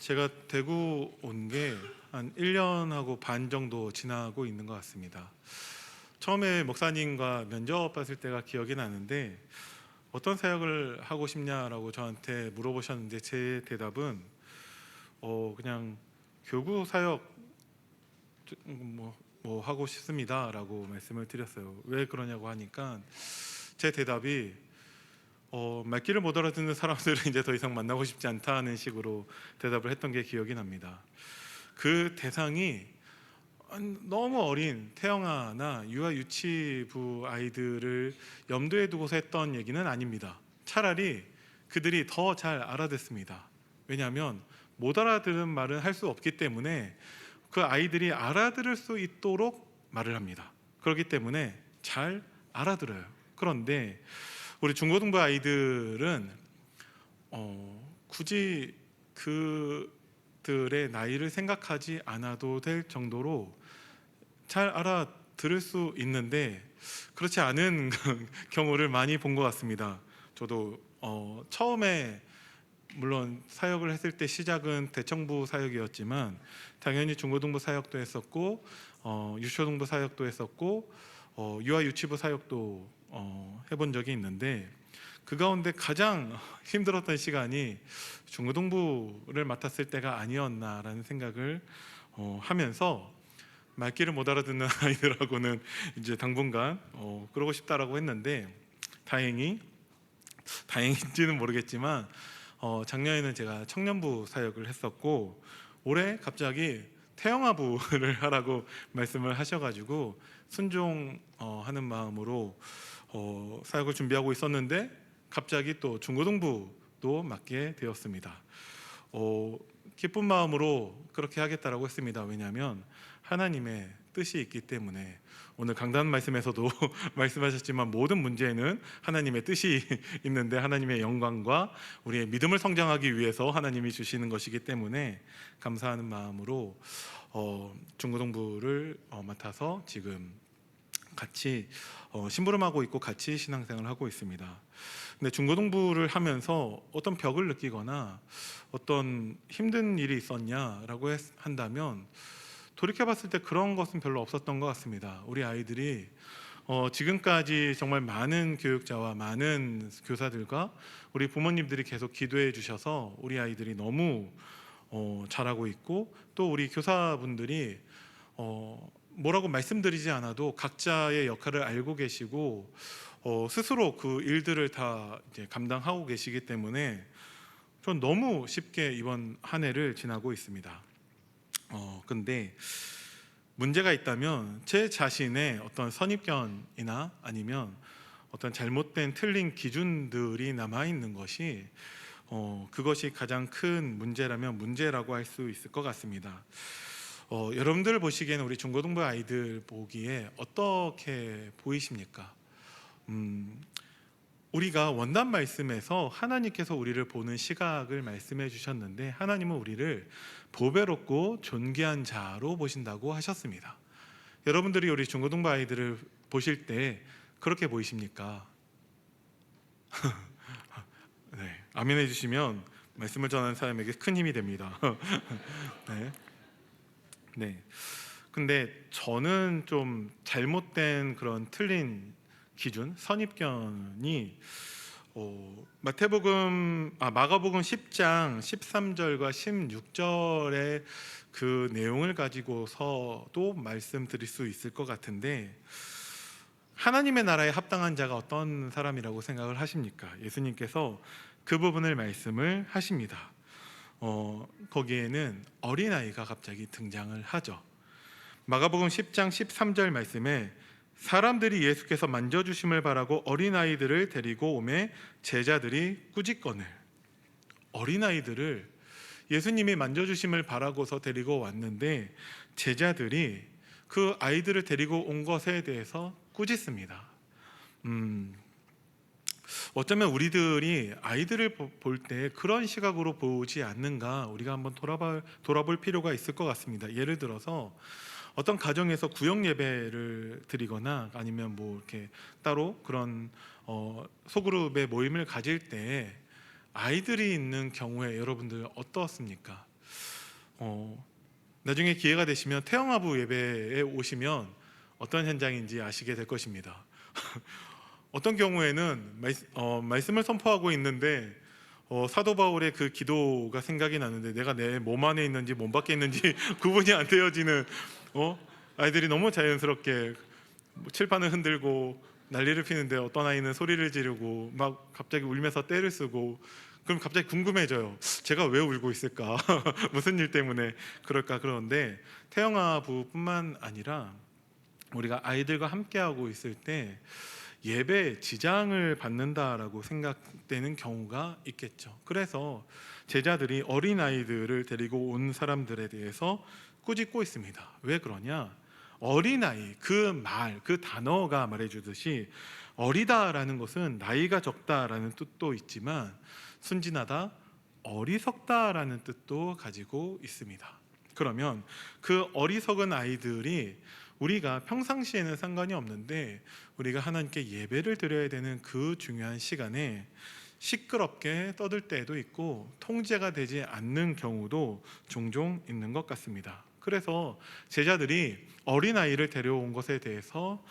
제가 대구 온 게 한 1년하고 반 정도 지나고 있는 것 같습니다. 처음에 목사님과 면접 봤을 때가 기억이 나는데 어떤 사역을 하고 싶냐라고 저한테 물어보셨는데 제 대답은 그냥 교구 사역 뭐 하고 싶습니다라고 말씀을 드렸어요. 왜 그러냐고 하니까 제 대답이 말귀를 못 알아듣는 사람들은 이제 더 이상 만나고 싶지 않다는 식으로 대답을 했던 게 기억이 납니다. 그 대상이 너무 어린 태영아나 유아 유치부 아이들을 염두에 두고서 했던 얘기는 아닙니다. 차라리 그들이 더 잘 알아듣습니다. 왜냐하면 못 알아들은 말은 할 수 없기 때문에 그 아이들이 알아들을 수 있도록 말을 합니다. 그렇기 때문에 잘 알아들어요. 그런데 우리 중고등부 아이들은 굳이 그들의 나이를 생각하지 않아도 될 정도로 잘 알아들을 수 있는데 그렇지 않은 경우를 많이 본 것 같습니다. 저도 처음에 물론 사역을 했을 때 시작은 대청부 사역이었지만 당연히 중고등부 사역도 했었고 유초등부 사역도 했었고 유아 유치부 사역도 해본 적이 있는데 그 가운데 가장 힘들었던 시간이 중고등부를 맡았을 때가 아니었나라는 생각을 하면서 말귀를 못 알아듣는 아이들하고는 이제 당분간 그러고 싶다라고 했는데 다행인지는 모르겠지만 작년에는 제가 청년부 사역을 했었고 올해 갑자기 태영아부를 하라고 말씀을 하셔가지고 순종하는 마음으로 사역을 준비하고 있었는데 갑자기 또 중고등부도 맡게 되었습니다. 기쁜 마음으로 그렇게 하겠다라고 했습니다. 왜냐하면 하나님의 뜻이 있기 때문에 오늘 강단 말씀에서도 말씀하셨지만 모든 문제에는 하나님의 뜻이 있는데 하나님의 영광과 우리의 믿음을 성장하기 위해서 하나님이 주시는 것이기 때문에 감사하는 마음으로 중고등부를 맡아서 지금 같이 심부름하고 있고 같이 신앙생활을 하고 있습니다. 근데 중고등부를 하면서 어떤 벽을 느끼거나 어떤 힘든 일이 있었냐라고 한다면 돌이켜봤을 때 그런 것은 별로 없었던 것 같습니다. 우리 아이들이 지금까지 정말 많은 교육자와 많은 교사들과 우리 부모님들이 계속 기도해 주셔서 우리 아이들이 너무 잘하고 있고 또 우리 교사분들이 뭐라고 말씀드리지 않아도 각자의 역할을 알고 계시고 스스로 그 일들을 다 이제 감당하고 계시기 때문에 전 너무 쉽게 이번 한 해를 지나고 있습니다. 근데 문제가 있다면 제 자신의 어떤 선입견이나 아니면 어떤 잘못된 틀린 기준들이 남아 있는 것이 그것이 가장 큰 문제라면 문제라고 할 수 있을 것 같습니다. 여러분들 보시기에는 우리 중고등부 아이들 보기에 어떻게 보이십니까? 우리가 원단 말씀에서 하나님께서 우리를 보는 시각을 말씀해 주셨는데 하나님은 우리를 보배롭고 존귀한 자로 보신다고 하셨습니다. 여러분들이 우리 중고등부 아이들을 보실 때 그렇게 보이십니까? 네, 아멘 해주시면 말씀을 전하는 사람에게 큰 힘이 됩니다. 네. 네. 근데 저는 좀 잘못된 그런 틀린 기준, 선입견이 마가복음 10장 13절과 16절의 그 내용을 가지고서도 말씀드릴 수 있을 것 같은데 하나님의 나라에 합당한 자가 어떤 사람이라고 생각을 하십니까? 예수님께서 그 부분을 말씀을 하십니다. 거기에는 어린아이가 갑자기 등장을 하죠. 마가복음 10장 13절 말씀에 사람들이 예수께서 만져주심을 바라고 어린아이들을 데리고 오매 제자들이 꾸짖거늘. 어린아이들을 예수님이 만져주심을 바라고서 데리고 왔는데 제자들이 그 아이들을 데리고 온 것에 대해서 꾸짖습니다. 어쩌면 우리들이 아이들을 볼 때 그런 시각으로 보지 않는가 우리가 한번 돌아볼 필요가 있을 것 같습니다. 예를 들어서 어떤 가정에서 구역 예배를 드리거나 아니면 뭐 이렇게 따로 그런 소그룹의 모임을 가질 때 아이들이 있는 경우에 여러분들 어떻습니까? 어, 나중에 기회가 되시면 태영아부 예배에 오시면 어떤 현장인지 아시게 될 것입니다. 어떤 경우에는 말씀을 선포하고 있는데 사도 바울의 그 기도가 생각이 나는데 내가 내 몸 안에 있는지 몸 밖에 있는지 구분이 안 되어지는 아이들이 너무 자연스럽게 칠판을 흔들고 난리를 피는데 어떤 아이는 소리를 지르고 막 갑자기 울면서 떼를 쓰고, 그럼 갑자기 궁금해져요. 제가 왜 울고 있을까? 무슨 일 때문에 그럴까? 그러는데 태영아부뿐만 아니라 우리가 아이들과 함께하고 있을 때 예배에 지장을 받는다라고 생각되는 경우가 있겠죠. 그래서 제자들이 어린아이들을 데리고 온 사람들에 대해서 꾸짖고 있습니다. 왜 그러냐? 어린아이, 그 말, 그 단어가 말해주듯이 어리다라는 것은 나이가 적다라는 뜻도 있지만 순진하다, 어리석다라는 뜻도 가지고 있습니다. 그러면 그 어리석은 아이들이 우리가 평상시에는 상관이 없는데 우리가 하나님께 예배를 드려야 되는 그 중요한 시간에 시끄럽게 떠들 때도 있고 통제가 되지 않는 경우도 종종 있는 것 같습니다. 그래서 제자들이 어린아이를 데려온 것에 대해서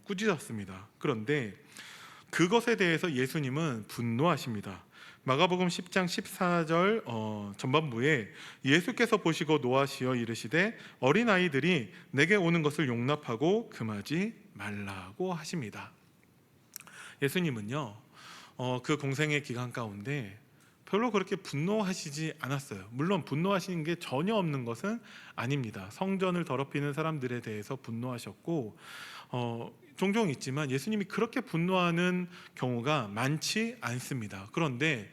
꾸짖었습니다. 그런데 그것에 대해서 예수님은 분노하십니다. 마가복음 10장 14절 전반부에 예수께서 보시고 노하시어 이르시되 어린아이들이 내게 오는 것을 용납하고 금하지 말라고 하십니다. 예수님은요 그 공생의 기간 가운데 별로 그렇게 분노하시지 않았어요. 물론 분노하시는 게 전혀 없는 것은 아닙니다. 성전을 더럽히는 사람들에 대해서 분노하셨고 종종 있지만 예수님이 그렇게 분노하는 경우가 많지 않습니다. 그런데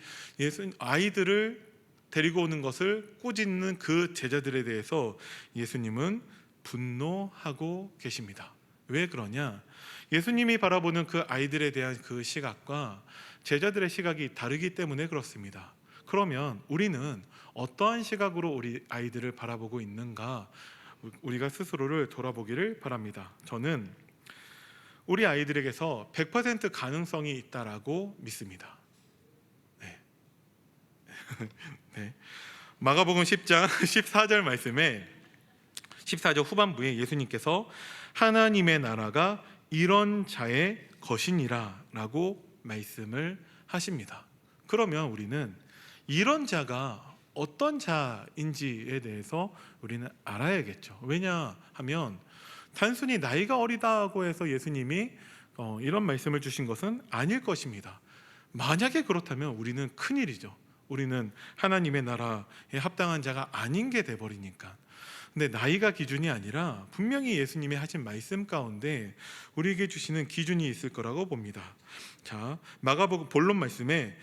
아이들을 데리고 오는 것을 꾸짖는 그 제자들에 대해서 예수님은 분노하고 계십니다. 왜 그러냐? 예수님이 바라보는 그 아이들에 대한 그 시각과 제자들의 시각이 다르기 때문에 그렇습니다. 그러면 우리는 어떠한 시각으로 우리 아이들을 바라보고 있는가? 우리가 스스로를 돌아보기를 바랍니다. 저는 우리 아이들에게서 100% 가능성이 있다라고 믿습니다. 네. 네. 마가복음 10장 14절 말씀에 14절 후반부에 예수님께서 하나님의 나라가 이런 자의 것이니라 라고 말씀을 하십니다. 그러면 우리는 이런 자가 어떤 자인지에 대해서 우리는 알아야겠죠. 왜냐하면 단순히 나이가 어리다고 해서 예수님이 이런 말씀을 주신 것은 아닐 것입니다. 만약에 그렇다면 우리는 큰일이죠. 우리는 하나님의 나라에 합당한 자가 아닌 게 돼버리니까. 근데 나이가 기준이 아니라 분명히 예수님이 하신 말씀 가운데 우리에게 주시는 기준이 있을 거라고 봅니다. 자, 마가복음 본론 말씀에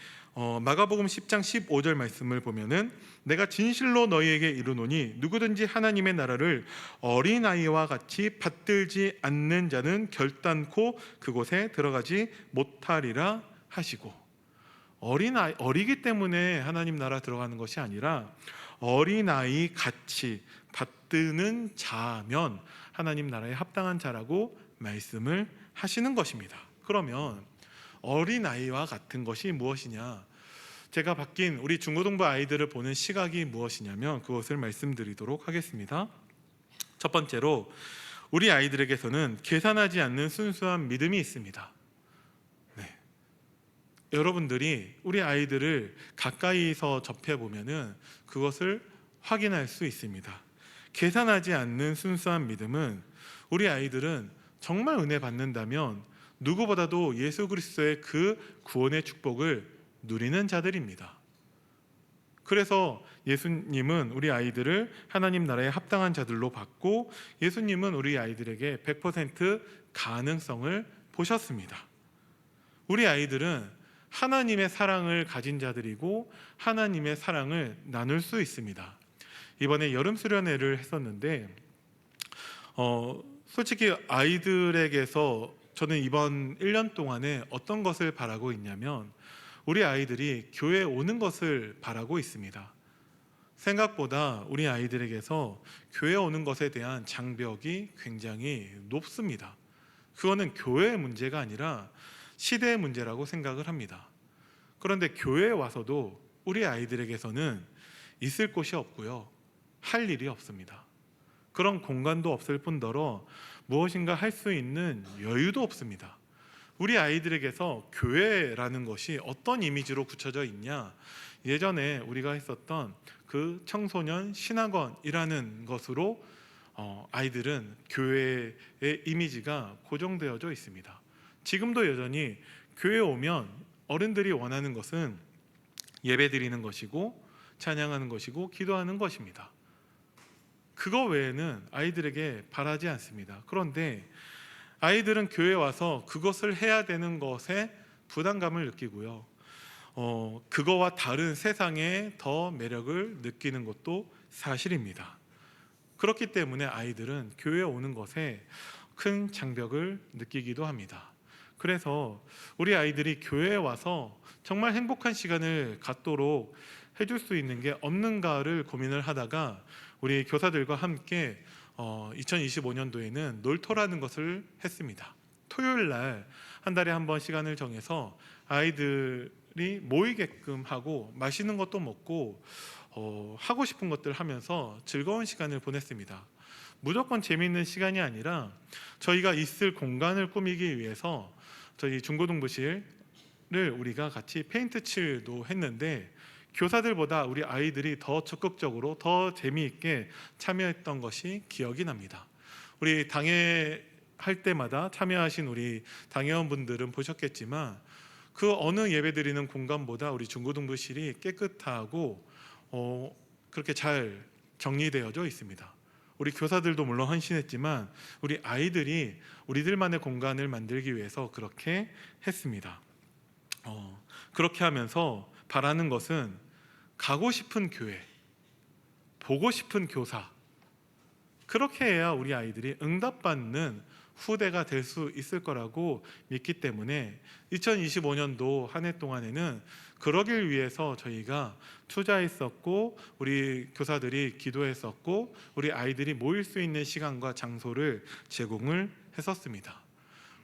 마가복음 10장 15절 말씀을 보면은 내가 진실로 너희에게 이르노니 누구든지 하나님의 나라를 어린아이와 같이 받들지 않는 자는 결단코 그곳에 들어가지 못하리라 하시고, 어리기 때문에 하나님 나라 들어가는 것이 아니라 어린아이 같이 받드는 자면 하나님 나라에 합당한 자라고 말씀을 하시는 것입니다. 그러면 어린아이와 같은 것이 무엇이냐? 제가 바뀐 우리 중고등부 아이들을 보는 시각이 무엇이냐면 그것을 말씀드리도록 하겠습니다. 첫 번째로 우리 아이들에게서는 계산하지 않는 순수한 믿음이 있습니다. 네. 여러분들이 우리 아이들을 가까이서 접해보면은 그것을 확인할 수 있습니다. 계산하지 않는 순수한 믿음은 우리 아이들은 정말 은혜 받는다면 누구보다도 예수 그리스도의 그 구원의 축복을 누리는 자들입니다. 그래서 예수님은 우리 아이들을 하나님 나라에 합당한 자들로 봤고 예수님은 우리 아이들에게 100% 가능성을 보셨습니다. 우리 아이들은 하나님의 사랑을 가진 자들이고 하나님의 사랑을 나눌 수 있습니다. 이번에 여름 수련회를 했었는데 솔직히 아이들에게서 저는 이번 1년 동안에 어떤 것을 바라고 있냐면 우리 아이들이 교회에 오는 것을 바라고 있습니다. 생각보다 우리 아이들에게서 교회에 오는 것에 대한 장벽이 굉장히 높습니다. 그거는 교회의 문제가 아니라 시대의 문제라고 생각을 합니다. 그런데 교회에 와서도 우리 아이들에게서는 있을 곳이 없고요. 할 일이 없습니다. 그런 공간도 없을 뿐더러 무엇인가 할 수 있는 여유도 없습니다. 우리 아이들에게서 교회라는 것이 어떤 이미지로 굳혀져 있냐? 예전에 우리가 했었던 그 청소년 신학원이라는 것으로 아이들은 교회의 이미지가 고정되어져 있습니다. 지금도 여전히 교회에 오면 어른들이 원하는 것은 예배드리는 것이고 찬양하는 것이고 기도하는 것입니다. 그거 외에는 아이들에게 바라지 않습니다. 그런데 아이들은 교회에 와서 그것을 해야 되는 것에 부담감을 느끼고요. 그거와 다른 세상에 더 매력을 느끼는 것도 사실입니다. 그렇기 때문에 아이들은 교회에 오는 것에 큰 장벽을 느끼기도 합니다. 그래서 우리 아이들이 교회에 와서 정말 행복한 시간을 갖도록 해줄 수 있는 게 없는가를 고민을 하다가 우리 교사들과 함께 2025년도에는 놀토라는 것을 했습니다. 토요일 날 한 달에 한 번 시간을 정해서 아이들이 모이게끔 하고 맛있는 것도 먹고 하고 싶은 것들 하면서 즐거운 시간을 보냈습니다. 무조건 재미있는 시간이 아니라 저희가 있을 공간을 꾸미기 위해서 저희 중고등부실을 우리가 같이 페인트 칠도 했는데 교사들보다 우리 아이들이 더 적극적으로 더 재미있게 참여했던 것이 기억이 납니다. 우리 당회 할 때마다 참여하신 우리 당회원분들은 보셨겠지만 그 어느 예배드리는 공간보다 우리 중고등부실이 깨끗하고 그렇게 잘 정리되어져 있습니다. 우리 교사들도 물론 헌신했지만 우리 아이들이 우리들만의 공간을 만들기 위해서 그렇게 했습니다. 그렇게 하면서 바라는 것은 가고 싶은 교회, 보고 싶은 교사, 그렇게 해야 우리 아이들이 응답받는 후대가 될 수 있을 거라고 믿기 때문에 2025년도 한 해 동안에는 그러길 위해서 저희가 투자했었고 우리 교사들이 기도했었고 우리 아이들이 모일 수 있는 시간과 장소를 제공을 했었습니다.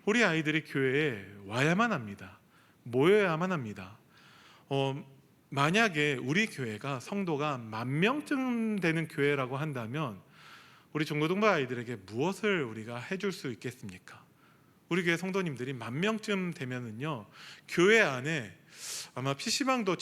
우리 아이들이 교회에 와야만 합니다. 모여야만 합니다. 만약에 우리 교회가 성도가 10,000명쯤 되는 교회라고 한다면 우리 중고등부 아이들에게 무엇을 우리가 해줄 수 있겠습니까? 우리 교회 성도님들이 10,000명쯤 되면은요 교회 안에 아마 PC방도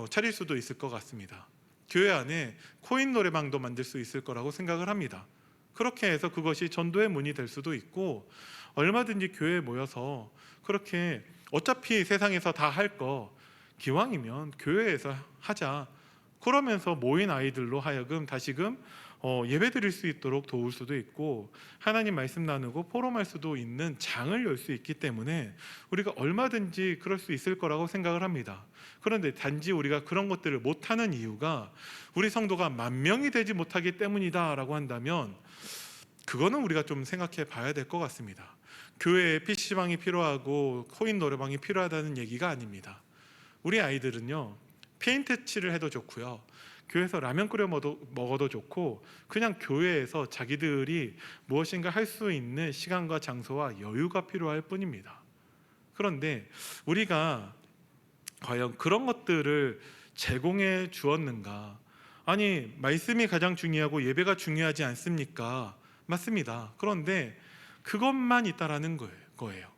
차릴 수도 있을 것 같습니다. 교회 안에 코인 노래방도 만들 수 있을 거라고 생각을 합니다. 그렇게 해서 그것이 전도의 문이 될 수도 있고 얼마든지 교회에 모여서 그렇게 어차피 세상에서 다 할 거 기왕이면 교회에서 하자. 그러면서 모인 아이들로 하여금 다시금 예배드릴 수 있도록 도울 수도 있고 하나님 말씀 나누고 포럼할 수도 있는 장을 열 수 있기 때문에 우리가 얼마든지 그럴 수 있을 거라고 생각을 합니다. 그런데 단지 우리가 그런 것들을 못하는 이유가 우리 성도가 10,000명이 되지 못하기 때문이다라고 한다면 그거는 우리가 좀 생각해 봐야 될 것 같습니다. 교회에 PC방이 필요하고 코인 노래방이 필요하다는 얘기가 아닙니다. 우리 아이들은요 페인트 칠을 해도 좋고요 교회에서 라면 끓여 먹어도 좋고 그냥 교회에서 자기들이 무엇인가 할 수 있는 시간과 장소와 여유가 필요할 뿐입니다. 그런데 우리가 과연 그런 것들을 제공해 주었는가? 아니 말씀이 가장 중요하고 예배가 중요하지 않습니까? 맞습니다. 그런데 그것만 있다라는 거예요.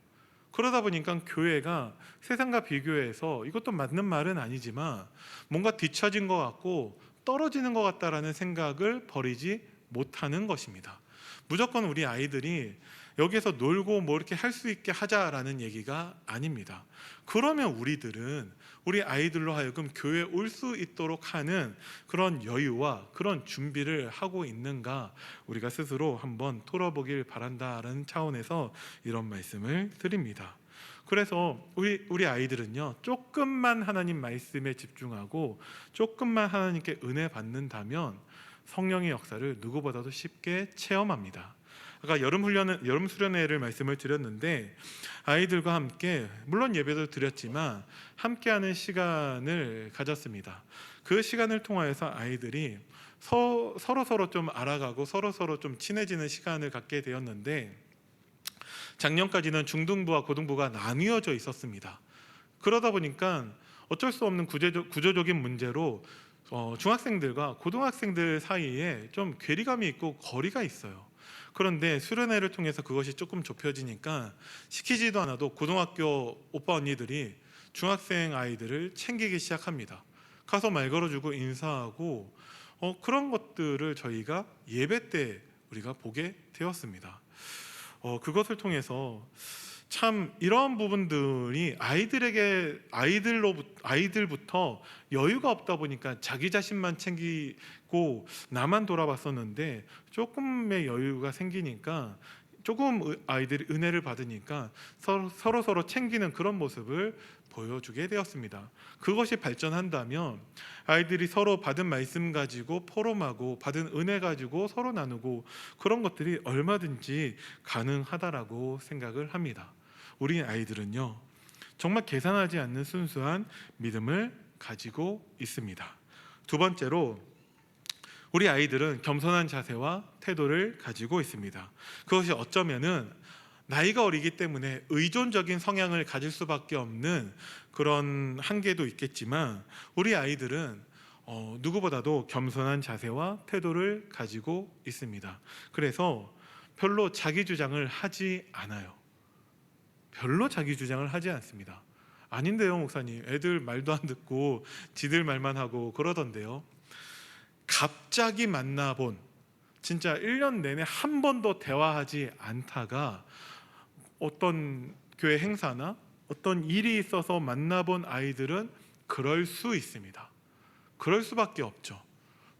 그러다 보니까 교회가 세상과 비교해서 이것도 맞는 말은 아니지만 뭔가 뒤처진 것 같고 떨어지는 것 같다라는 생각을 버리지 못하는 것입니다. 무조건 우리 아이들이 여기에서 놀고 뭐 이렇게 할 수 있게 하자라는 얘기가 아닙니다. 그러면 우리들은 우리 아이들로 하여금 교회에 올 수 있도록 하는 그런 여유와 그런 준비를 하고 있는가 우리가 스스로 한번 털어보길 바란다라는 차원에서 이런 말씀을 드립니다. 그래서 우리 아이들은요 조금만 하나님 말씀에 집중하고 조금만 하나님께 은혜 받는다면 성령의 역사를 누구보다도 쉽게 체험합니다. 아까 여름 수련회를 말씀을 드렸는데 아이들과 함께 물론 예배도 드렸지만 함께하는 시간을 가졌습니다. 그 시간을 통하여서 아이들이 서로 좀 알아가고 서로 좀 친해지는 시간을 갖게 되었는데 작년까지는 중등부와 고등부가 나뉘어져 있었습니다. 그러다 보니까 어쩔 수 없는 구조적인 문제로 중학생들과 고등학생들 사이에 좀 괴리감이 있고 거리가 있어요. 그런데 수련회를 통해서 그것이 조금 좁혀지니까 시키지도 않아도 고등학교 오빠 언니들이 중학생 아이들을 챙기기 시작합니다. 가서 말 걸어주고 인사하고 그런 것들을 저희가 예배 때 우리가 보게 되었습니다. 그것을 통해서 참 이런 부분들이 아이들부터 여유가 없다 보니까 자기 자신만 챙기고 나만 돌아봤었는데, 조금의 여유가 생기니까, 조금 아이들이 은혜를 받으니까 서로 챙기는 그런 모습을 보여주게 되었습니다. 그것이 발전한다면 아이들이 서로 받은 말씀 가지고 포럼하고 받은 은혜 가지고 서로 나누고, 그런 것들이 얼마든지 가능하다라고 생각을 합니다. 우리 아이들은요, 정말 계산하지 않는 순수한 믿음을 가지고 있습니다. 두 번째로, 우리 아이들은 겸손한 자세와 태도를 가지고 있습니다. 그것이 어쩌면은 나이가 어리기 때문에 의존적인 성향을 가질 수밖에 없는 그런 한계도 있겠지만, 우리 아이들은 누구보다도 겸손한 자세와 태도를 가지고 있습니다. 그래서 별로 자기 주장을 하지 않아요. 별로 자기 주장을 하지 않습니다. 아닌데요, 목사님. 애들 말도 안 듣고 지들 말만 하고 그러던데요. 갑자기 만나본, 진짜 1년 내내 한 번도 대화하지 않다가 어떤 교회 행사나 어떤 일이 있어서 만나본 아이들은 그럴 수 있습니다. 그럴 수밖에 없죠.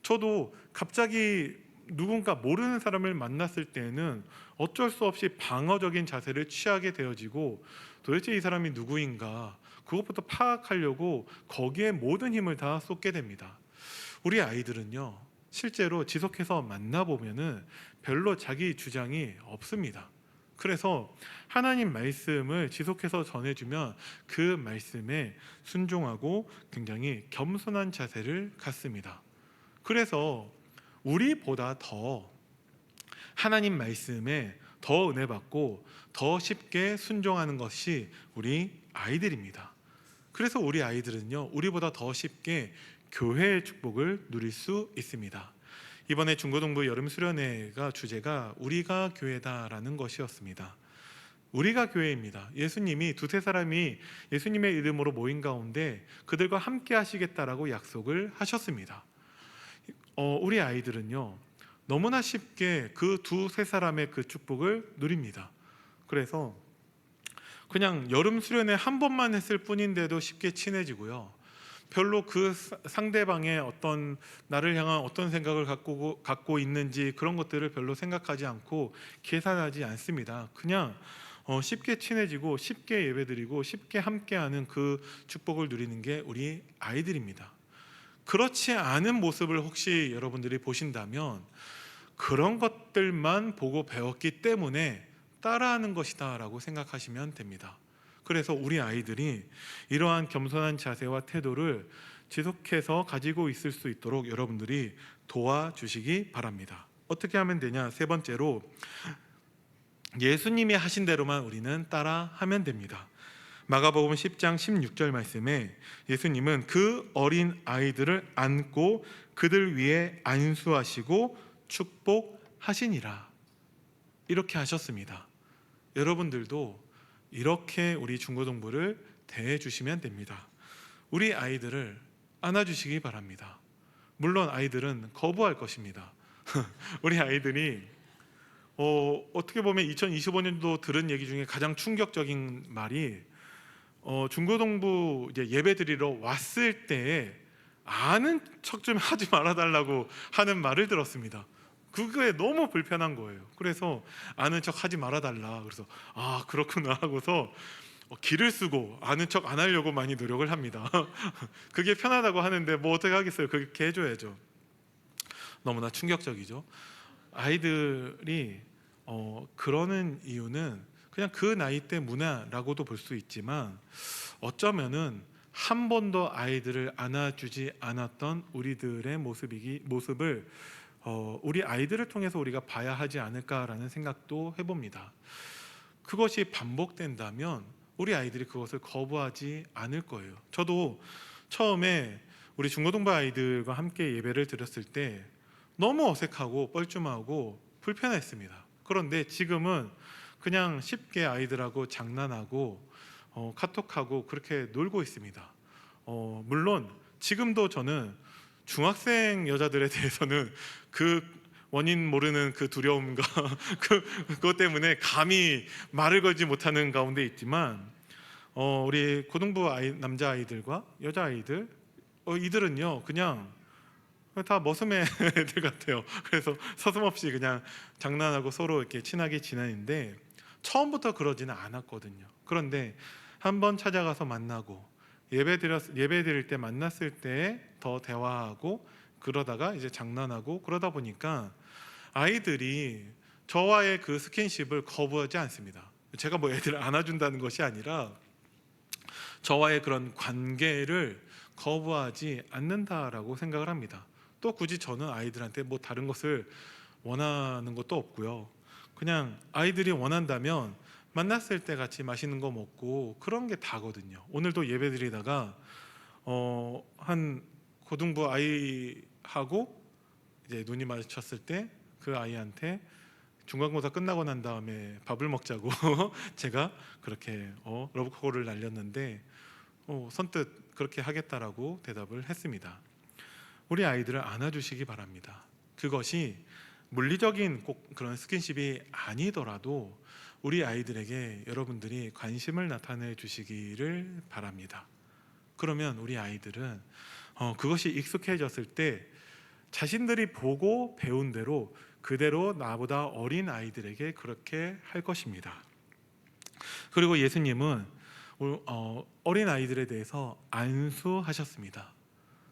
저도 갑자기 누군가 모르는 사람을 만났을 때는 어쩔 수 없이 방어적인 자세를 취하게 되어지고, 도대체 이 사람이 누구인가 그것부터 파악하려고 거기에 모든 힘을 다 쏟게 됩니다. 우리 아이들은요, 실제로 지속해서 만나보면은 별로 자기 주장이 없습니다. 그래서 하나님 말씀을 지속해서 전해주면 그 말씀에 순종하고 굉장히 겸손한 자세를 갖습니다. 그래서 우리보다 더 하나님 말씀에 더 은혜 받고 더 쉽게 순종하는 것이 우리 아이들입니다. 그래서 우리 아이들은요, 우리보다 더 쉽게 교회의 축복을 누릴 수 있습니다. 이번에 중고등부 여름 수련회가 주제가 우리가 교회다라는 것이었습니다. 우리가 교회입니다. 예수님이 두세 사람이 예수님의 이름으로 모인 가운데 그들과 함께 하시겠다라고 약속을 하셨습니다. 우리 아이들은요, 너무나 쉽게 그 두세 사람의 그 축복을 누립니다. 그래서 그냥 여름 수련회 한 번만 했을 뿐인데도 쉽게 친해지고요, 별로 그 상대방의 어떤 나를 향한 어떤 생각을 갖고 있는지 그런 것들을 별로 생각하지 않고 계산하지 않습니다. 그냥 쉽게 친해지고 쉽게 예배드리고 쉽게 함께하는 그 축복을 누리는 게 우리 아이들입니다. 그렇지 않은 모습을 혹시 여러분들이 보신다면 그런 것들만 보고 배웠기 때문에 따라하는 것이다 라고 생각하시면 됩니다. 그래서 우리 아이들이 이러한 겸손한 자세와 태도를 지속해서 가지고 있을 수 있도록 여러분들이 도와주시기 바랍니다. 어떻게 하면 되냐? 세 번째로, 예수님이 하신 대로만 우리는 따라하면 됩니다. 마가복음 10장 16절 말씀에 예수님은 그 어린 아이들을 안고 그들 위에 안수하시고 축복하시니라, 이렇게 하셨습니다. 여러분들도 이렇게 우리 중고등부를 대해 주시면 됩니다. 우리 아이들을 안아주시기 바랍니다. 물론 아이들은 거부할 것입니다. 우리 아이들이 어떻게 보면 2025년도 들은 얘기 중에 가장 충격적인 말이, 중고등부 이제 예배드리러 왔을 때에 아는 척 좀 하지 말아달라고 하는 말을 들었습니다. 그게 너무 불편한 거예요. 그래서 아는 척 하지 말아달라. 그래서 그렇구나 하고서 기를 쓰고 아는 척 안 하려고 많이 노력을 합니다. 그게 편하다고 하는데 뭐 어떻게 하겠어요. 그렇게 해줘야죠. 너무나 충격적이죠. 아이들이 그러는 이유는 그냥 그 나이 때 문화라고도 볼 수 있지만, 어쩌면은 한 번도 아이들을 안아주지 않았던 우리들의 모습을 우리 아이들을 통해서 우리가 봐야 하지 않을까라는 생각도 해봅니다. 그것이 반복된다면 우리 아이들이 그것을 거부하지 않을 거예요. 저도 처음에 우리 중고등부 아이들과 함께 예배를 드렸을 때 너무 어색하고 뻘쭘하고 불편했습니다. 그런데 지금은 그냥 쉽게 아이들하고 장난하고 카톡하고 그렇게 놀고 있습니다. 물론 지금도 저는 중학생 여자들에 대해서는 그 원인 모르는 그 두려움과 그것 때문에 감히 말을 걸지 못하는 가운데 있지만, 우리 고등부 남자 아이들과 여자 아이들, 이들은요 그냥 다 머슴의 애들 같아요. 그래서 서슴없이 그냥 장난하고 서로 이렇게 친하게 지내는데, 처음부터 그러지는 않았거든요. 그런데 한번 찾아가서 만나고 예배 드릴 때 만났을 때 더 대화하고 그러다가 이제 장난하고 그러다 보니까 아이들이 저와의 그 스킨십을 거부하지 않습니다. 제가 뭐 애들을 안아준다는 것이 아니라 저와의 그런 관계를 거부하지 않는다라고 생각을 합니다. 또 굳이 저는 아이들한테 뭐 다른 것을 원하는 것도 없고요. 그냥 아이들이 원한다면 만났을 때 같이 맛있는 거 먹고 그런 게 다거든요. 오늘도 예배 드리다가 한 고등부 아이하고 이제 눈이 마주쳤을 때 그 아이한테 중간고사 끝나고 난 다음에 밥을 먹자고 제가 그렇게 러브콜을 날렸는데 선뜻 그렇게 하겠다라고 대답을 했습니다. 우리 아이들을 안아주시기 바랍니다. 그것이 물리적인 꼭 그런 스킨십이 아니더라도 우리 아이들에게 여러분들이 관심을 나타내 주시기를 바랍니다. 그러면 우리 아이들은 그것이 익숙해졌을 때 자신들이 보고 배운 대로 그대로 나보다 어린 아이들에게 그렇게 할 것입니다. 그리고 예수님은 어린 아이들에 대해서 안수하셨습니다.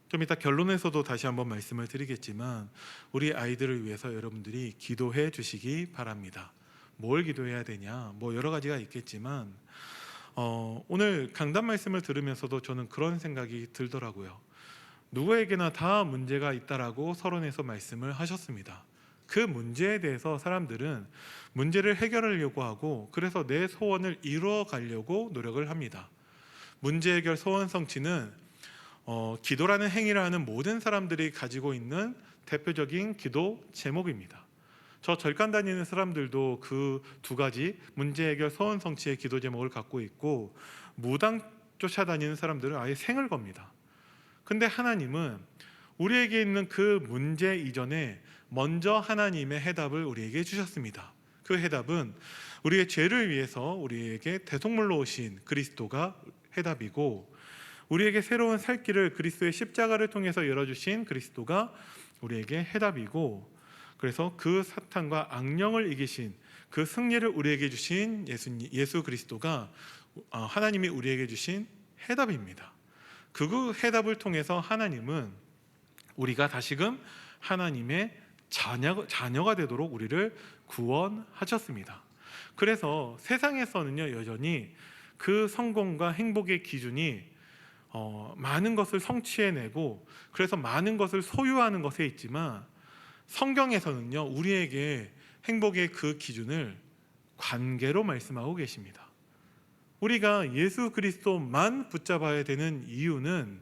좀 이따 결론에서도 다시 한번 말씀을 드리겠지만 우리 아이들을 위해서 여러분들이 기도해 주시기 바랍니다. 뭘 기도해야 되냐? 뭐 여러 가지가 있겠지만 오늘 강단 말씀을 들으면서도 저는 그런 생각이 들더라고요. 누구에게나 다 문제가 있다라고 서론에서 말씀을 하셨습니다. 그 문제에 대해서 사람들은 문제를 해결하려고 하고 그래서 내 소원을 이루어 가려고 노력을 합니다. 문제 해결 소원 성취는 기도라는 행위를 하는 모든 사람들이 가지고 있는 대표적인 기도 제목입니다. 저 절간 다니는 사람들도 그 두 가지 문제 해결 소원 성취의 기도 제목을 갖고 있고, 무당 쫓아다니는 사람들은 아예 생을 겁니다. 근데 하나님은 우리에게 있는 그 문제 이전에 먼저 하나님의 해답을 우리에게 주셨습니다. 그 해답은 우리의 죄를 위해서 우리에게 대속물로 오신 그리스도가 해답이고, 우리에게 새로운 살 길을 그리스도의 십자가를 통해서 열어주신 그리스도가 우리에게 해답이고, 그래서 그 사탄과 악령을 이기신 그 승리를 우리에게 주신 예수 그리스도가 하나님이 우리에게 주신 해답입니다. 그 해답을 통해서 하나님은 우리가 다시금 하나님의 자녀가 되도록 우리를 구원하셨습니다. 그래서 세상에서는요 여전히 그 성공과 행복의 기준이 많은 것을 성취해내고 그래서 많은 것을 소유하는 것에 있지만, 성경에서는요 우리에게 행복의 그 기준을 관계로 말씀하고 계십니다. 우리가 예수 그리스도만 붙잡아야 되는 이유는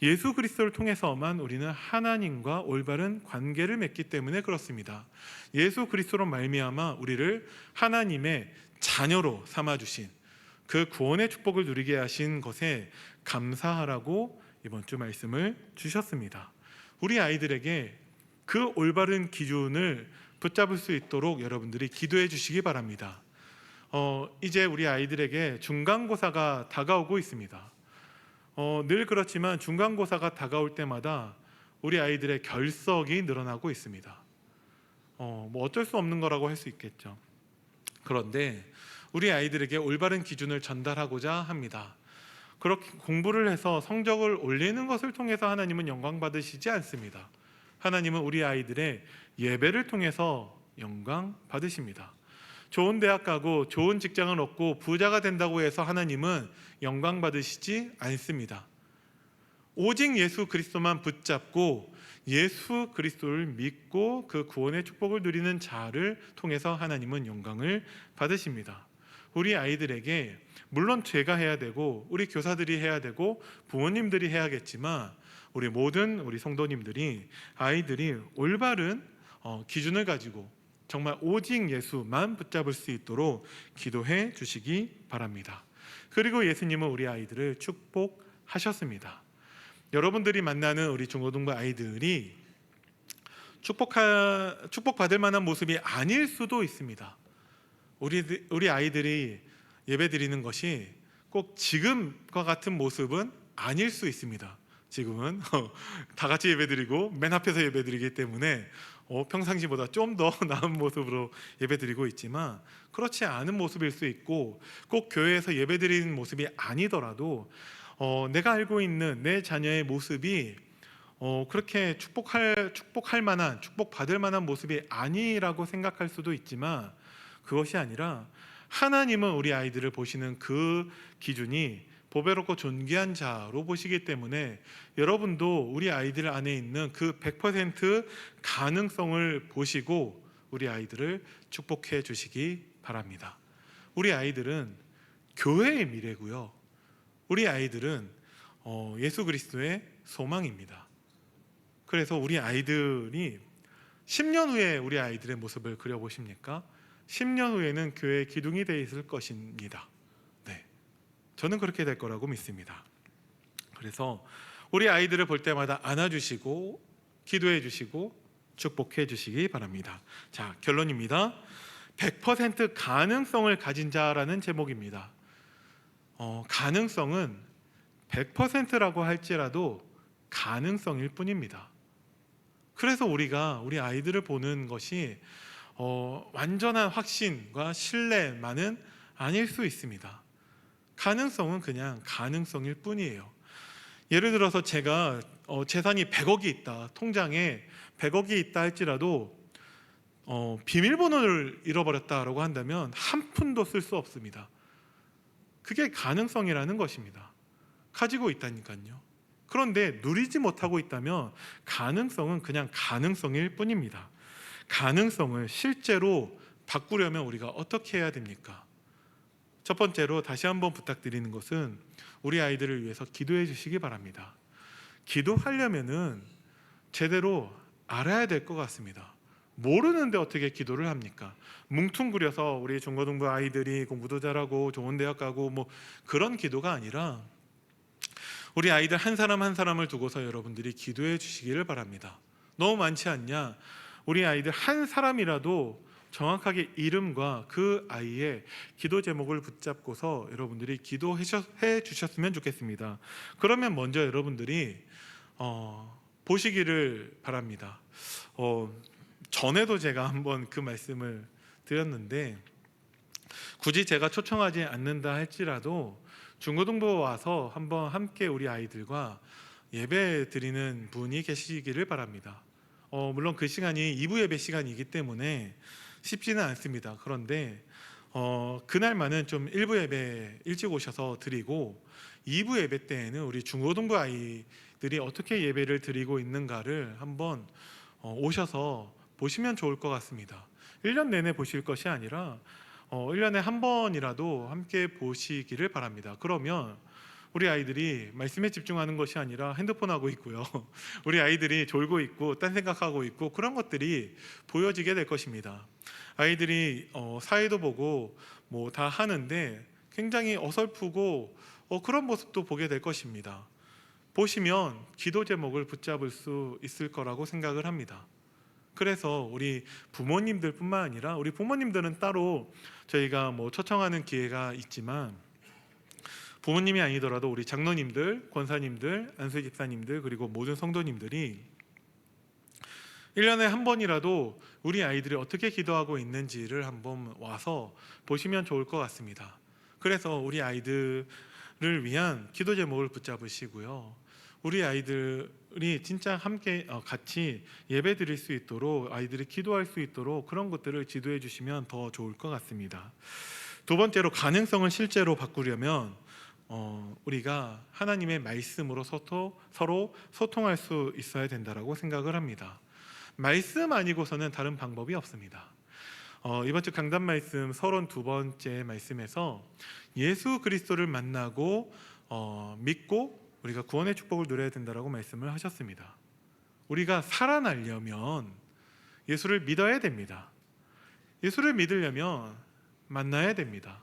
예수 그리스도를 통해서만 우리는 하나님과 올바른 관계를 맺기 때문에 그렇습니다. 예수 그리스도로 말미암아 우리를 하나님의 자녀로 삼아주신 그 구원의 축복을 누리게 하신 것에 감사하라고 이번 주 말씀을 주셨습니다. 우리 아이들에게 그 올바른 기준을 붙잡을 수 있도록 여러분들이 기도해 주시기 바랍니다. 이제 우리 아이들에게 중간고사가 다가오고 있습니다. 늘 그렇지만 중간고사가 다가올 때마다 우리 아이들의 결석이 늘어나고 있습니다. 뭐 어쩔 수 없는 거라고 할 수 있겠죠. 그런데 우리 아이들에게 올바른 기준을 전달하고자 합니다. 그렇게 공부를 해서 성적을 올리는 것을 통해서 하나님은 영광 받으시지 않습니다. 하나님은 우리 아이들의 예배를 통해서 영광 받으십니다. 좋은 대학 가고 좋은 직장을 얻고 부자가 된다고 해서 하나님은 영광 받으시지 않습니다. 오직 예수 그리스도만 붙잡고 예수 그리스도를 믿고 그 구원의 축복을 누리는 자를 통해서 하나님은 영광을 받으십니다. 우리 아이들에게 물론 제가 해야 되고 우리 교사들이 해야 되고 부모님들이 해야겠지만 우리 모든 우리 성도님들이 아이들이 올바른 기준을 가지고 정말 오직 예수만 붙잡을 수 있도록 기도해 주시기 바랍니다. 그리고 예수님은 우리 아이들을 축복하셨습니다. 여러분들이 만나는 우리 중고등부 아이들이 축복받을 만한 모습이 아닐 수도 있습니다. 우리 아이들이 예배드리는 것이 꼭 지금과 같은 모습은 아닐 수 있습니다. 지금은 다 같이 예배드리고 맨 앞에서 예배드리기 때문에 평상시보다 좀 더 나은 모습으로 예배드리고 있지만, 그렇지 않은 모습일 수 있고 꼭 교회에서 예배드리는 모습이 아니더라도 내가 알고 있는 내 자녀의 모습이 그렇게 축복할 만한, 축복받을 만한 모습이 아니라고 생각할 수도 있지만, 그것이 아니라 하나님은 우리 아이들을 보시는 그 기준이 보배롭고 존귀한 자로 보시기 때문에 여러분도 우리 아이들 안에 있는 그 100% 가능성을 보시고 우리 아이들을 축복해 주시기 바랍니다. 우리 아이들은 교회의 미래고요, 우리 아이들은 예수 그리스도의 소망입니다. 그래서 우리 아이들이 10년 후에 우리 아이들의 모습을 그려보십니까? 10년 후에는 교회의 기둥이 되어 있을 것입니다. 네, 저는 그렇게 될 거라고 믿습니다. 그래서 우리 아이들을 볼 때마다 안아주시고 기도해 주시고 축복해 주시기 바랍니다. 자, 결론입니다. 100% 가능성을 가진 자라는 제목입니다. 가능성은 100%라고 할지라도 가능성일 뿐입니다. 그래서 우리가 우리 아이들을 보는 것이 완전한 확신과 신뢰만은 아닐 수 있습니다. 가능성은 그냥 가능성일 뿐이에요. 예를 들어서 제가 재산이 100억이 있다, 통장에 100억이 있다 할지라도 비밀번호를 잃어버렸다라고 한다면 한 푼도 쓸 수 없습니다. 그게 가능성이라는 것입니다. 가지고 있다니까요. 그런데 누리지 못하고 있다면 가능성은 그냥 가능성일 뿐입니다. 가능성을 실제로 바꾸려면 우리가 어떻게 해야 됩니까? 첫 번째로 다시 한번 부탁드리는 것은 우리 아이들을 위해서 기도해 주시기 바랍니다. 기도하려면은 제대로 알아야 될 것 같습니다. 모르는데 어떻게 기도를 합니까? 뭉퉁그려서 우리 중고등부 아이들이 공부도 잘하고 좋은 대학 가고 뭐 그런 기도가 아니라 우리 아이들 한 사람 한 사람을 두고서 여러분들이 기도해 주시기를 바랍니다. 너무 많지 않냐? 우리 아이들 한 사람이라도 정확하게 이름과 그 아이의 기도 제목을 붙잡고서 여러분들이 기도해 주셨으면 좋겠습니다. 그러면 먼저 여러분들이 보시기를 바랍니다. 전에도 제가 한번 그 말씀을 드렸는데, 굳이 제가 초청하지 않는다 할지라도 중고등부 와서 한번 함께 우리 아이들과 예배 드리는 분이 계시기를 바랍니다. 물론 그 시간이 2부 예배 시간이기 때문에 쉽지는 않습니다. 그런데 그날만은 좀 1부 예배 일찍 오셔서 드리고 2부 예배 때에는 우리 중고등부 아이들이 어떻게 예배를 드리고 있는가를 한번 오셔서 보시면 좋을 것 같습니다. 1년 내내 보실 것이 아니라 1년에 한 번이라도 함께 보시기를 바랍니다. 그러면 우리 아이들이 말씀에 집중하는 것이 아니라 핸드폰 하고 있고요, 우리 아이들이 졸고 있고 딴 생각하고 있고 그런 것들이 보여지게 될 것입니다. 아이들이 사회도 보고 뭐 다 하는데 굉장히 어설프고 그런 모습도 보게 될 것입니다. 보시면 기도 제목을 붙잡을 수 있을 거라고 생각을 합니다. 그래서 우리 부모님들 뿐만 아니라, 우리 부모님들은 따로 저희가 뭐 초청하는 기회가 있지만 부모님이 아니더라도 우리 장로님들, 권사님들, 안수 집사님들, 그리고 모든 성도님들이 1년에 한 번이라도 우리 아이들이 어떻게 기도하고 있는지를 한번 와서 보시면 좋을 것 같습니다. 그래서 우리 아이들을 위한 기도 제목을 붙잡으시고요, 우리 아이들이 진짜 함께 같이 예배 드릴 수 있도록, 아이들이 기도할 수 있도록 그런 것들을 지도해 주시면 더 좋을 것 같습니다. 두 번째로, 가능성을 실제로 바꾸려면 우리가 하나님의 말씀으로 서로 소통할 수 있어야 된다라고 생각을 합니다. 말씀 아니고서는 다른 방법이 없습니다. 이번 주 강단 말씀 32번째 말씀에서 예수 그리스도를 만나고 믿고 우리가 구원의 축복을 누려야 된다라고 말씀을 하셨습니다. 우리가 살아나려면 예수를 믿어야 됩니다. 예수를 믿으려면 만나야 됩니다.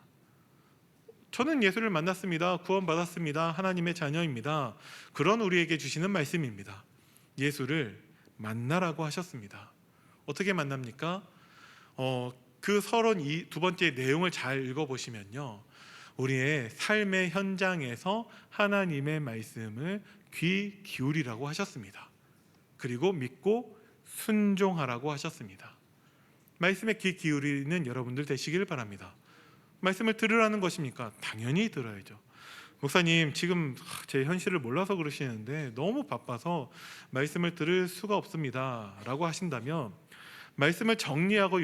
저는 예수를 만났습니다. 구원받았습니다. 하나님의 자녀입니다. 그런 우리에게 주시는 말씀입니다. 예수를 만나라고 하셨습니다. 어떻게 만납니까? 그 서론 두 번째 내용을 잘 읽어보시면요, 우리의 삶의 현장에서 하나님의 말씀을 귀 기울이라고 하셨습니다. 그리고 믿고 순종하라고 하셨습니다. 말씀에 귀 기울이는 여러분들 되시길 바랍니다. 말씀을 들으라는 것입니까? 당연히 들어야죠. 목사님, 지금 제 현실을 몰라서 그러시는데 너무 바빠서 말씀을 들을 수가 없습니다 라고 하신다면, 말씀을 정리하고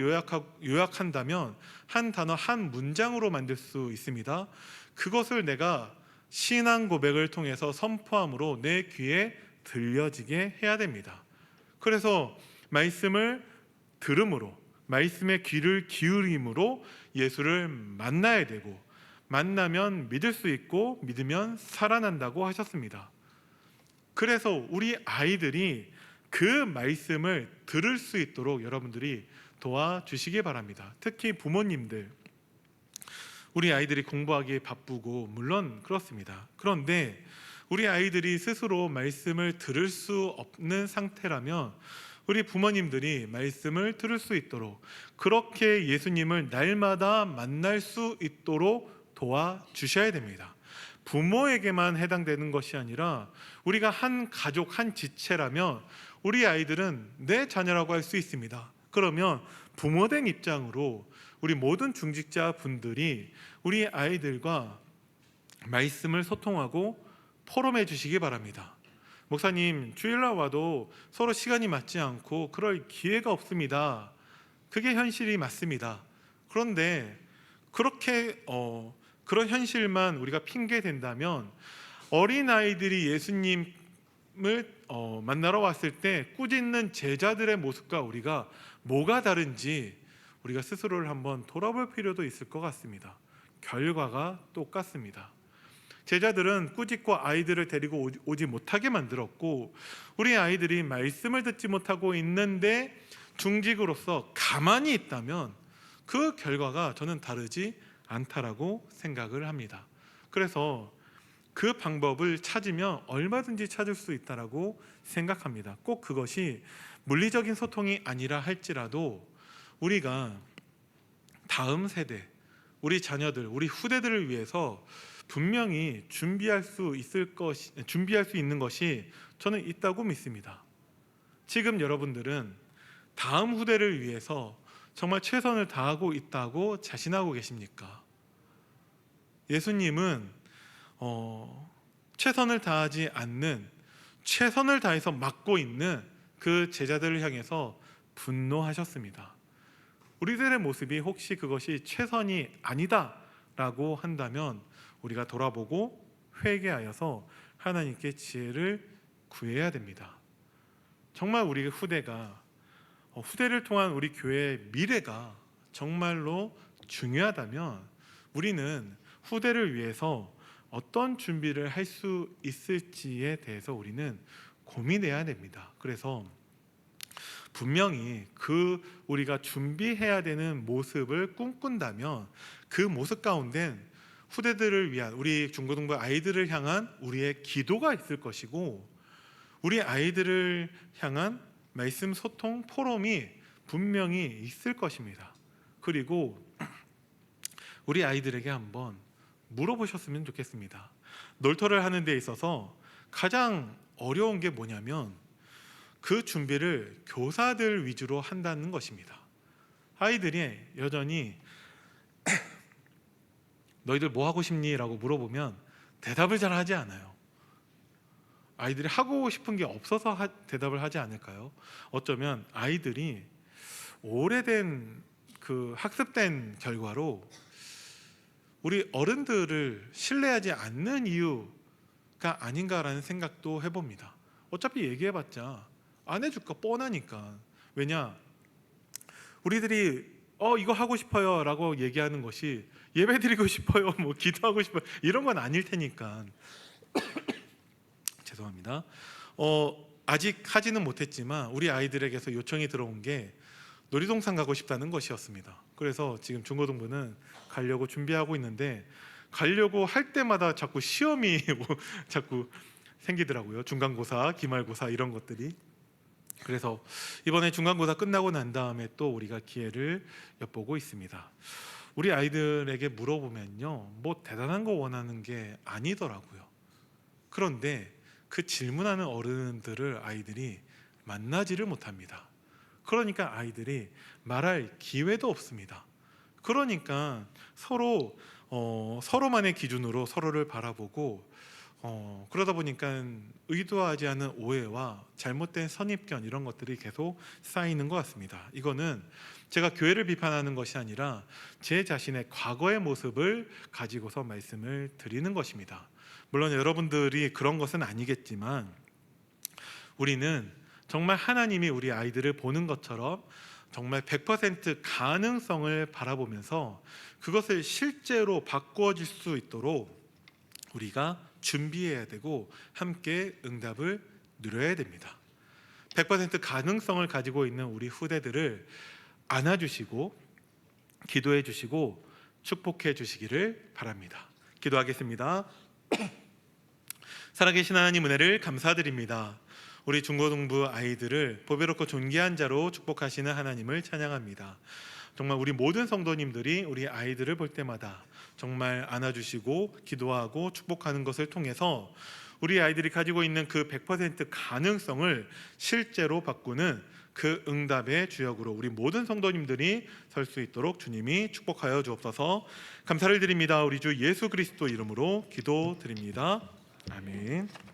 요약한다면 한 단어 한 문장으로 만들 수 있습니다. 그것을 내가 신앙 고백을 통해서 선포함으로 내 귀에 들려지게 해야 됩니다. 그래서 말씀을 들음으로, 말씀의 귀를 기울임으로 예수를 만나야 되고, 만나면 믿을 수 있고 믿으면 살아난다고 하셨습니다. 그래서 우리 아이들이 그 말씀을 들을 수 있도록 여러분들이 도와주시기 바랍니다. 특히 부모님들, 우리 아이들이 공부하기에 바쁘고 물론 그렇습니다. 그런데 우리 아이들이 스스로 말씀을 들을 수 없는 상태라면 우리 부모님들이 말씀을 들을 수 있도록, 그렇게 예수님을 날마다 만날 수 있도록 도와주셔야 됩니다. 부모에게만 해당되는 것이 아니라 우리가 한 가족, 한 지체라면 우리 아이들은 내 자녀라고 할 수 있습니다. 그러면 부모된 입장으로 우리 모든 중직자 분들이 우리 아이들과 말씀을 소통하고 포럼해 주시기 바랍니다. 목사님, 주일날 와도 서로 시간이 맞지 않고 그럴 기회가 없습니다. 그게 현실이 맞습니다. 그런데 그렇게 그런 현실만 우리가 핑계 댄다면 어린아이들이 예수님을 만나러 왔을 때 꾸짖는 제자들의 모습과 우리가 뭐가 다른지 우리가 스스로를 한번 돌아볼 필요도 있을 것 같습니다. 결과가 똑같습니다. 제자들은 꾸짖고 아이들을 데리고 오지 못하게 만들었고, 우리 아이들이 말씀을 듣지 못하고 있는데 중직으로서 가만히 있다면 그 결과가 저는 다르지 않다라고 생각을 합니다. 그래서 그 방법을 찾으면 얼마든지 찾을 수 있다라고 생각합니다. 꼭 그것이 물리적인 소통이 아니라 할지라도 우리가 다음 세대, 우리 자녀들, 우리 후대들을 위해서 분명히 준비할 수 있는 것이 저는 있다고 믿습니다. 지금 여러분들은 다음 후대를 위해서 정말 최선을 다하고 있다고 자신하고 계십니까? 예수님은 최선을 다하지 않는, 최선을 다해서 맡고 있는 그 제자들을 향해서 분노하셨습니다. 우리들의 모습이 혹시 그것이 최선이 아니다라고 한다면 우리가 돌아보고 회개하여서 하나님께 지혜를 구해야 됩니다. 정말 우리 후대를 통한 우리 교회의 미래가 정말로 중요하다면 우리는 후대를 위해서 어떤 준비를 할 수 있을지에 대해서 우리는 고민해야 됩니다. 그래서 분명히 우리가 준비해야 되는 모습을 꿈꾼다면 그 모습 가운데 후대들을 위한, 우리 중고등부 아이들을 향한 우리의 기도가 있을 것이고, 우리 아이들을 향한 말씀 소통 포럼이 분명히 있을 것입니다. 그리고 우리 아이들에게 한번 물어보셨으면 좋겠습니다. 놀토를 하는 데 있어서 가장 어려운 게 뭐냐면 그 준비를 교사들 위주로 한다는 것입니다. 아이들이 여전히 너희들 뭐 하고 싶니? 라고 물어보면 대답을 잘 하지 않아요. 아이들이 하고 싶은 게 없어서 대답을 하지 않을까요? 어쩌면 아이들이 오래된 학습된 결과로 우리 어른들을 신뢰하지 않는 이유가 아닌가라는 생각도 해봅니다. 어차피 얘기해봤자 안 해줄 거 뻔하니까. 왜냐? 우리들이 이거 하고 싶어요 라고 얘기하는 것이 예배 드리고 싶어요, 뭐 기도하고 싶어요 이런 건 아닐 테니까. 죄송합니다. 아직 하지는 못했지만 우리 아이들에게서 요청이 들어온 게 놀이동산 가고 싶다는 것이었습니다. 그래서 지금 중고등부는 가려고 준비하고 있는데, 가려고 할 때마다 자꾸 시험이 자꾸 생기더라고요. 중간고사, 기말고사 이런 것들이. 그래서 이번에 중간고사 끝나고 난 다음에 또 우리가 기회를 엿보고 있습니다. 우리 아이들에게 물어보면요, 뭐 대단한 거 원하는 게 아니더라고요. 그런데 그 질문하는 어른들을 아이들이 만나지를 못합니다. 그러니까 아이들이 말할 기회도 없습니다. 그러니까 서로만의 기준으로 서로를 바라보고, 그러다 보니까 의도하지 않은 오해와 잘못된 선입견 이런 것들이 계속 쌓이는 것 같습니다. 이거는 제가 교회를 비판하는 것이 아니라 제 자신의 과거의 모습을 가지고서 말씀을 드리는 것입니다. 물론 여러분들이 그런 것은 아니겠지만, 우리는 정말 하나님이 우리 아이들을 보는 것처럼 정말 100% 가능성을 바라보면서 그것을 실제로 바꾸어질 수 있도록 우리가 준비해야 되고 함께 응답을 누려야 됩니다. 100% 가능성을 가지고 있는 우리 후대들을 안아주시고 기도해 주시고 축복해 주시기를 바랍니다. 기도하겠습니다. 살아계신 하나님, 은혜를 감사드립니다. 우리 중고등부 아이들을 보배롭고 존귀한 자로 축복하시는 하나님을 찬양합니다. 정말 우리 모든 성도님들이 우리 아이들을 볼 때마다 정말 안아주시고 기도하고 축복하는 것을 통해서 우리 아이들이 가지고 있는 그 100% 가능성을 실제로 바꾸는 그 응답의 주역으로 우리 모든 성도님들이 설 수 있도록 주님이 축복하여 주옵소서. 감사를 드립니다. 우리 주 예수 그리스도 이름으로 기도드립니다. 아멘.